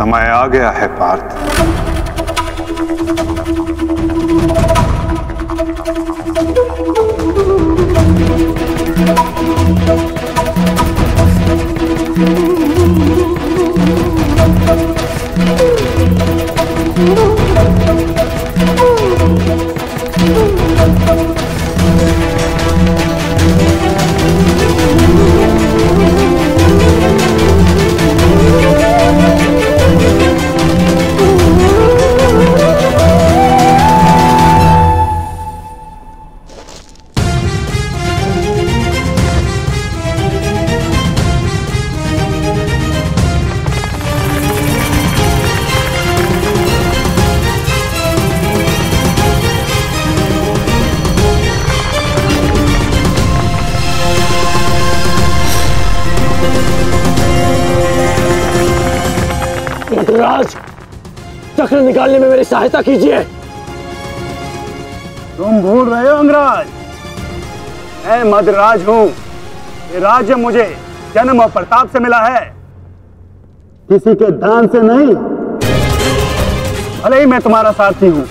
समय आ गया है पार्थ। राज, चक्र निकालने में मेरी सहायता कीजिए। तुम भूल रहे हो अंगराज, मैं मद्रराज हूं। ये राज्य मुझे जन्म और प्रताप से मिला है, किसी के दान से नहीं। भले ही मैं तुम्हारा सारथी हूं,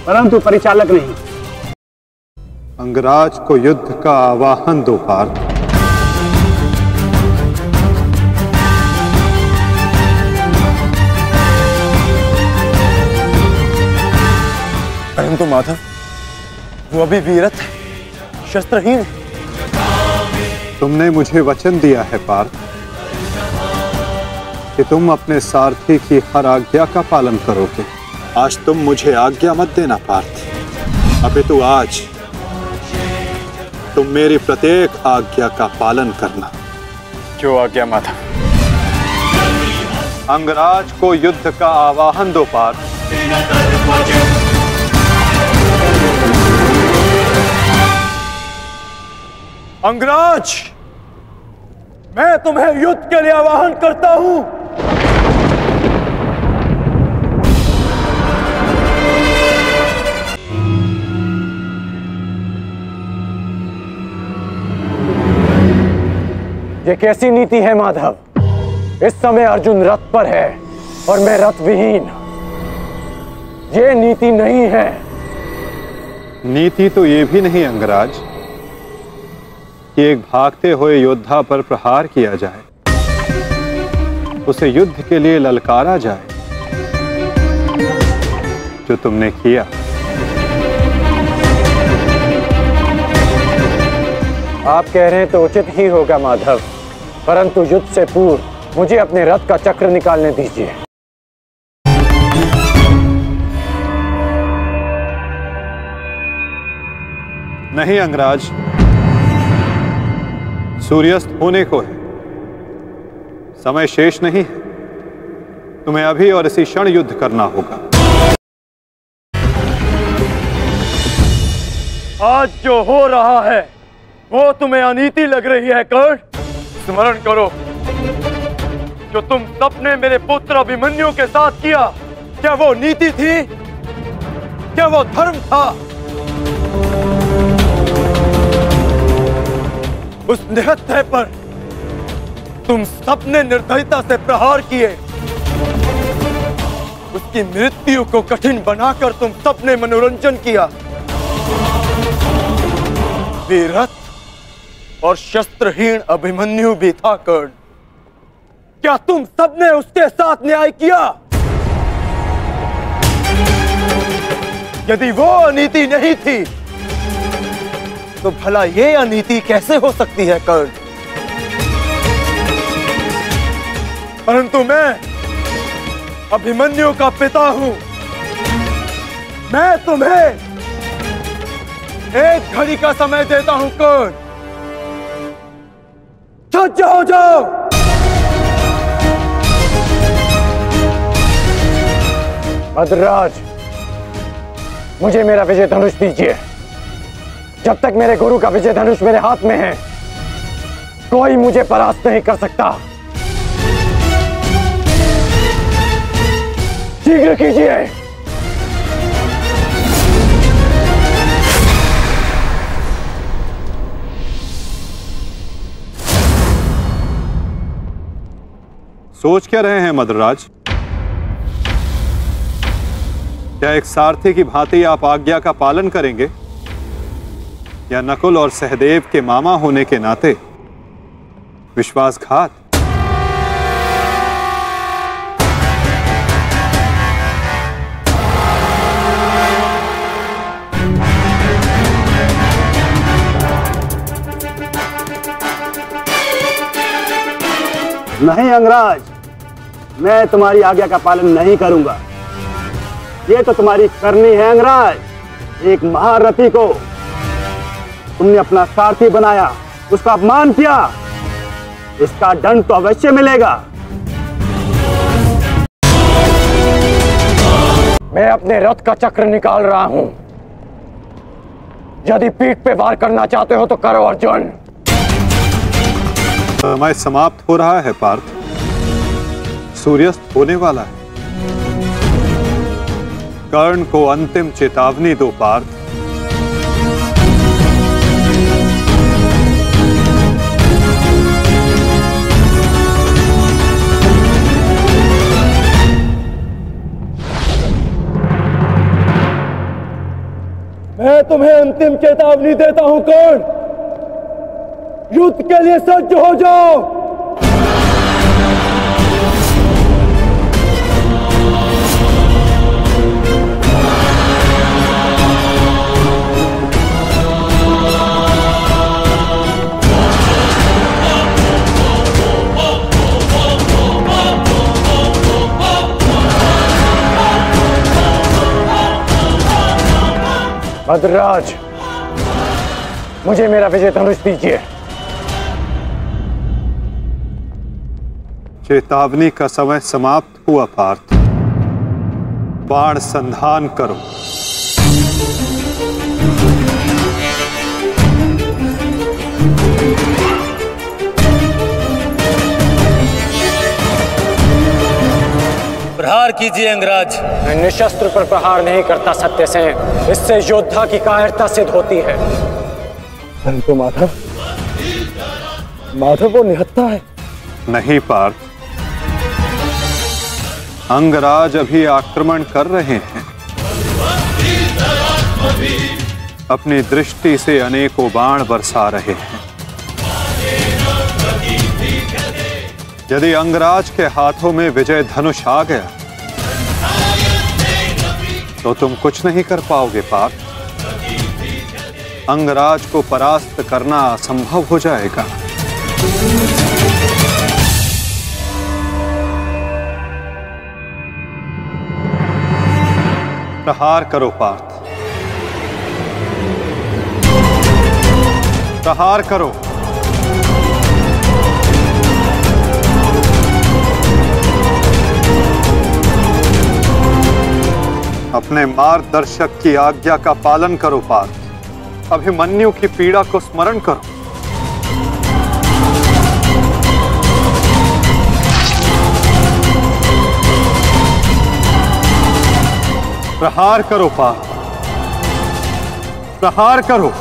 परंतु परिचालक नहीं। अंगराज को युद्ध का आवाहन दो पार्थ। परंतु माधव, वो अभी वीरत है, शस्त्रहीन है। तुमने मुझे वचन दिया है पार्थ कि तुम अपने सारथी की हर आज्ञा का पालन करोगे। आज तुम मुझे आज्ञा मत देना पार्थ, अपितु आज तुम मेरी प्रत्येक आज्ञा का पालन करना। क्यों आज्ञा माधव? अंगराज को युद्ध का आवाहन दो पार्थ। अंगराज, मैं तुम्हें युद्ध के लिए आवाहन करता हूं। ये कैसी नीति है माधव? इस समय अर्जुन रथ पर है और मैं रथ विहीन। ये नीति नहीं है। नीति तो ये भी नहीं अंगराज कि एक भागते हुए योद्धा पर प्रहार किया जाए, उसे युद्ध के लिए ललकारा जाए, जो तुमने किया। आप कह रहे हैं तो उचित ही होगा माधव, परंतु युद्ध से पूर्व मुझे अपने रथ का चक्र निकालने दीजिए। नहीं अंगराज, सूर्यास्त होने को है, समय शेष नहीं है। तुम्हें अभी और इसी क्षण युद्ध करना होगा। आज जो हो रहा है वो तुम्हें अनीति लग रही है कर्ण? स्मरण करो, जो तुम सबने मेरे पुत्र अभिमन्यु के साथ किया, क्या वो नीति थी? क्या वो धर्म था? उस निहत्थे पर तुम सबने निर्दयता से प्रहार किए। उसकी मृत्यु को कठिन बनाकर तुम सबने मनोरंजन किया। वीरथ और शस्त्रहीन अभिमन्यु भी था कर्ण। क्या तुम सबने उसके साथ न्याय किया? यदि वो अनीति नहीं थी तो भला ये अनीति कैसे हो सकती है कर्ण? परंतु मैं अभिमन्यु का पिता हूं। मैं तुम्हें एक घड़ी का समय देता हूं कर्ण। सज्ज हो जाओ। मद्रराज, मुझे मेरा विजय धनुष दीजिए। जब तक मेरे गुरु का विजय धनुष मेरे हाथ में है, कोई मुझे परास्त नहीं कर सकता। शीघ्र कीजिए। सोच क्या रहे हैं मद्रराज? क्या एक सारथी की भांति आप आज्ञा का पालन करेंगे, या नकुल और सहदेव के मामा होने के नाते विश्वासघात? नहीं अंगराज, मैं तुम्हारी आज्ञा का पालन नहीं करूंगा। ये तो तुम्हारी करनी है अंगराज। एक महारथी को तुमने अपना सारथी बनाया, उसका अपमान किया, इसका दंड तो अवश्य मिलेगा। मैं अपने रथ का चक्र निकाल रहा हूं। यदि पीठ पे वार करना चाहते हो तो करो अर्जुन। समय समाप्त हो रहा है पार्थ, सूर्यास्त होने वाला है। कर्ण को अंतिम चेतावनी दो पार्थ। मैं तुम्हें अंतिम चेतावनी देता हूं कर्ण, युद्ध के लिए सज्ज हो जाओ। भद्रराज, मुझे मेरा विजय धनुष दीजिए। चेतावनी का समय समाप्त हुआ पार्थ, बाण संधान करो। प्रहार कीजिए अंगराज। मैं निशस्त्र पर प्रहार नहीं करता सत्यसेन, इससे योद्धा की कायरता सिद्ध होती है। परंतु माधव वो निहत्था है। नहीं पार्थ, अंगराज अभी आक्रमण कर रहे हैं। अपनी दृष्टि से अनेकों बाण बरसा रहे हैं। यदि अंगराज के हाथों में विजय धनुष आ गया तो तुम कुछ नहीं कर पाओगे पार्थ। अंगराज को परास्त करना असंभव हो जाएगा। प्रहार करो पार्थ, प्रहार करो। अपने मार्गदर्शक की आज्ञा का पालन करो पार्थ। अभिमन्यु की पीड़ा को स्मरण करो। प्रहार करो पार्थ, प्रहार करो।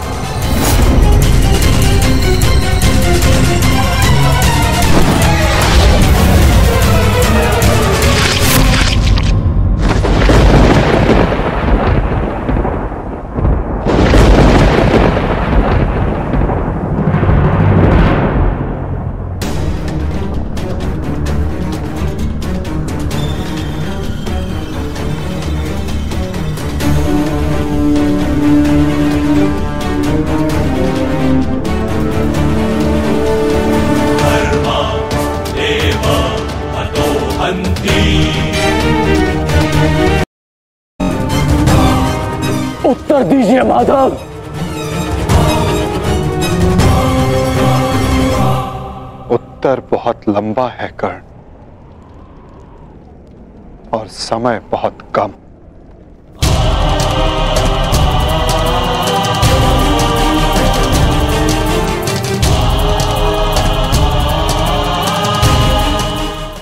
उत्तर दीजिए माधव। उत्तर बहुत लंबा है कर्ण, और समय बहुत कम।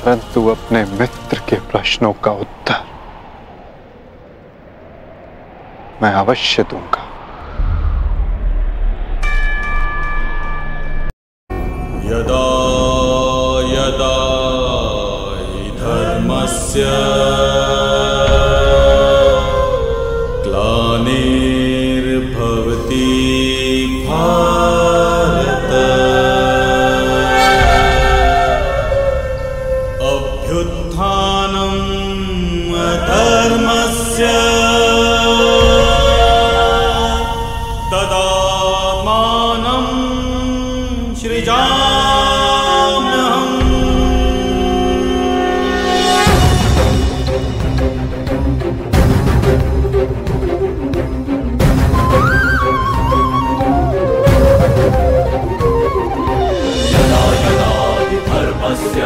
परंतु अपने मित्र के प्रश्नों का उत्तर मैं अवश्य दूंगा। यदा यदा हि धर्मस्य धर्मस्य तदात्मानं सृजाम्यहम्। यदा यदा हि धर्मस्य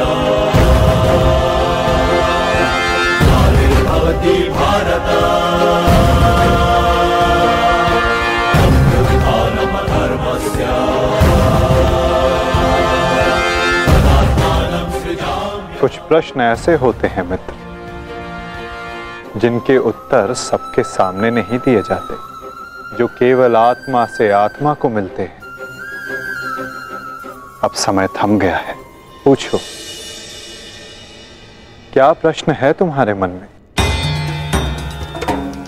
ग्लानिर्भवति भारत अभ्युत्थानम् अधर्मस्य तदात्मानं सृजाम्यहम्। कुछ प्रश्न ऐसे होते हैं मित्र, जिनके उत्तर सबके सामने नहीं दिए जाते, जो केवल आत्मा से आत्मा को मिलते हैं। अब समय थम गया है, पूछो, क्या प्रश्न है तुम्हारे मन में?